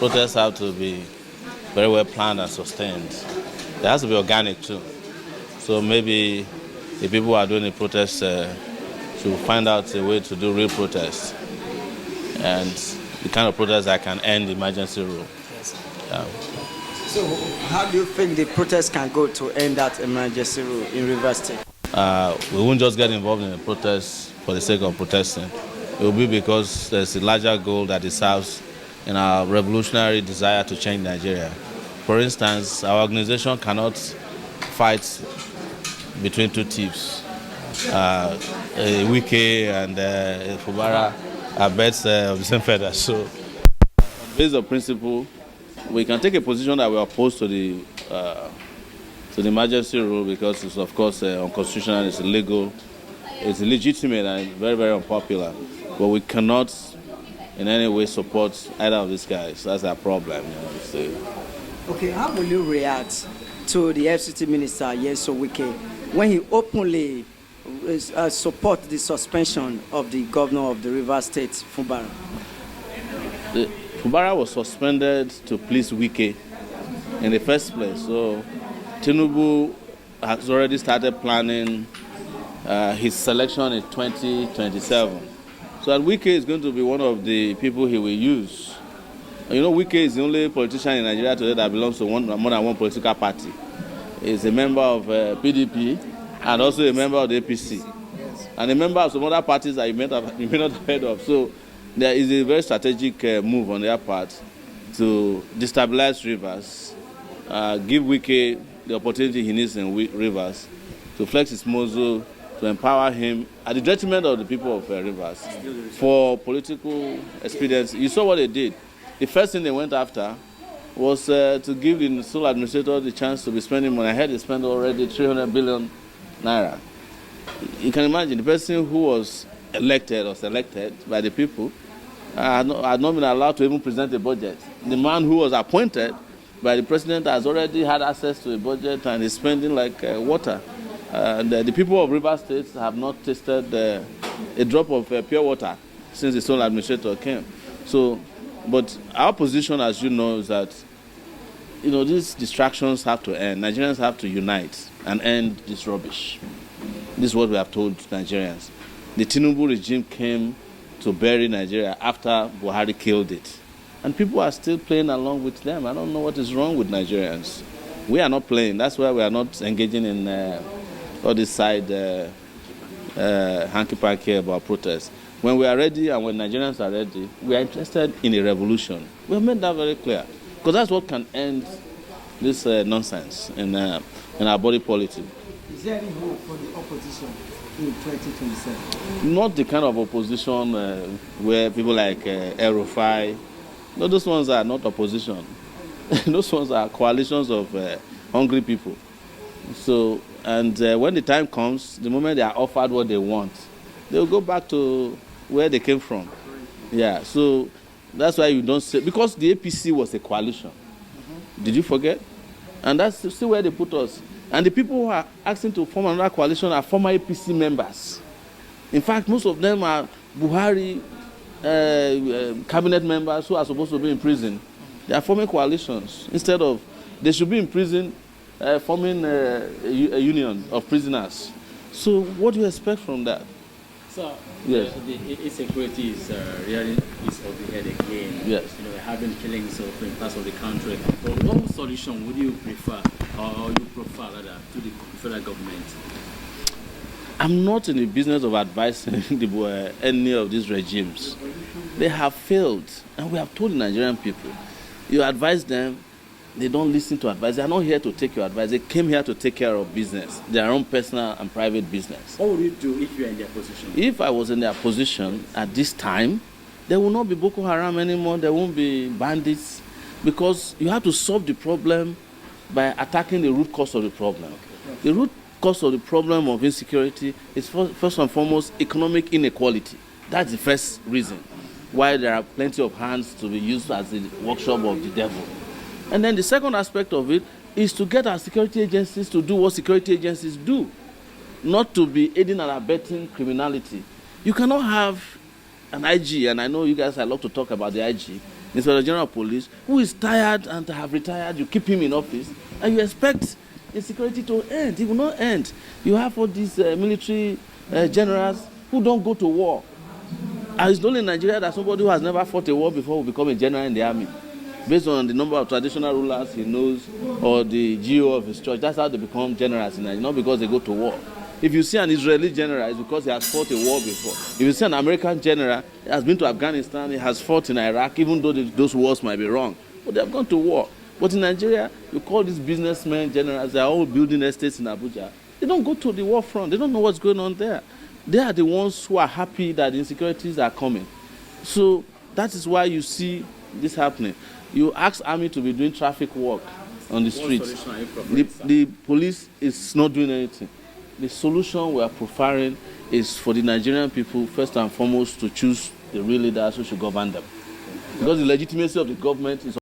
protests have to be very well planned and sustained. It has to be organic too. So maybe the people who are doing the protests should find out a way to do real protests and the kind of protests that can end the emergency rule. Yes. Yeah. So how do you think the protest can go to end that emergency rule in Rivers State? We won't just get involved in the protests for the sake of protesting. It will be because there's a larger goal that it serves in our revolutionary desire to change Nigeria. For instance, our organization cannot fight between two thieves. Wike and Fubara are birds of the same feather. So, based on principle, we can take a position that we are opposed to the emergency rule because it's, of course, unconstitutional, it's illegal, it's illegitimate, and very, very unpopular. But we cannot in any way support either of these guys. That's our problem. So. Okay, how will you react to the FCT minister, Nyesom Wike, when he openly support the suspension of the governor of the Rivers State, Fubara? Fubara was suspended to please Wike in the first place. So Tinubu has already started planning his selection in 2027. So that Wike is going to be one of the people he will use. You know, Wike is the only politician in Nigeria today that belongs to more than one political party. He's a member of PDP and also a member of the APC. And a member of some other parties that you may not have heard of. So there is a very strategic move on their part to destabilize Rivers, give Wike the opportunity he needs in Rivers to flex his muscle, to empower him at the detriment of the people of Rivers for political expediency. You saw what they did. The first thing they went after was to give the sole administrator the chance to be spending money. I heard they spent already 300 billion naira. You can imagine the person who was elected or selected by the people had not been allowed to even present a budget. The man who was appointed by the president has already had access to a budget and is spending like water. The people of Rivers State have not tasted a drop of pure water since the sole administrator came. So, but our position, as you know, is that these distractions have to end. Nigerians have to unite and end this rubbish. This is what we have told Nigerians. The Tinubu regime came to bury Nigeria after Buhari killed it. And people are still playing along with them. I don't know what is wrong with Nigerians. We are not playing. That's why we are not engaging in all this side hanky-panky about protests. When we are ready and when Nigerians are ready, we are interested in a revolution. We have made that very clear. Because that's what can end this nonsense in our body politic. Is there any hope for the opposition in 2027? Not the kind of opposition where people like El Rufai. No, those ones are not opposition. Those ones are coalitions of hungry people. So, and when the time comes, the moment they are offered what they want, they'll go back to where they came from. Yeah, so that's why you don't say, because the APC was a coalition. Did you forget? And that's still where they put us. And the people who are asking to form another coalition are former APC members. In fact, most of them are Buhari cabinet members who are supposed to be in prison. They are forming coalitions. Instead of, they should be in prison forming a union of prisoners. So what do you expect from that? So, yes. The insecurity is rearing its ugly head again. Yes. Having killings in parts of the country. But what solution would you prefer, or you prefer rather, to the federal government? I'm not in the business of advising any of these regimes. They have failed, and we have told the Nigerian people, you advise them, they don't listen to advice. They are not here to take your advice. They came here to take care of business, their own personal and private business. What would you do if you are in their position? If I was in their position at this time, there will not be Boko Haram anymore. There won't be bandits, because you have to solve the problem by attacking the root cause of the problem. Okay. The root cause of the problem of insecurity is first and foremost economic inequality. That's the first reason why there are plenty of hands to be used as the workshop of the devil. And then the second aspect of it is to get our security agencies to do what security agencies do, not to be aiding and abetting criminality. You cannot have an IG, and I know you guys love to talk about the IG. Inspector General of Police, who is tired and have retired, you keep him in office, and you expect insecurity to end. It will not end. You have all these military generals who don't go to war. And it's only in Nigeria that somebody who has never fought a war before will become a general in the army. Based on the number of traditional rulers he knows or the GO of his church, that's how they become generals in Nigeria, not because they go to war. If you see an Israeli general, it's because he has fought a war before. If you see an American general, he has been to Afghanistan, he has fought in Iraq, even though those wars might be wrong. But they have gone to war. But in Nigeria, you call these businessmen generals, they are all building estates in Abuja. They don't go to the war front. They don't know what's going on there. They are the ones who are happy that the insecurities are coming. So that is why you see this happening. You ask army to be doing traffic work on the streets. The police is not doing anything. The solution we are profiling is for the Nigerian people, first and foremost, to choose the real leaders who should govern them. Because the legitimacy of the government is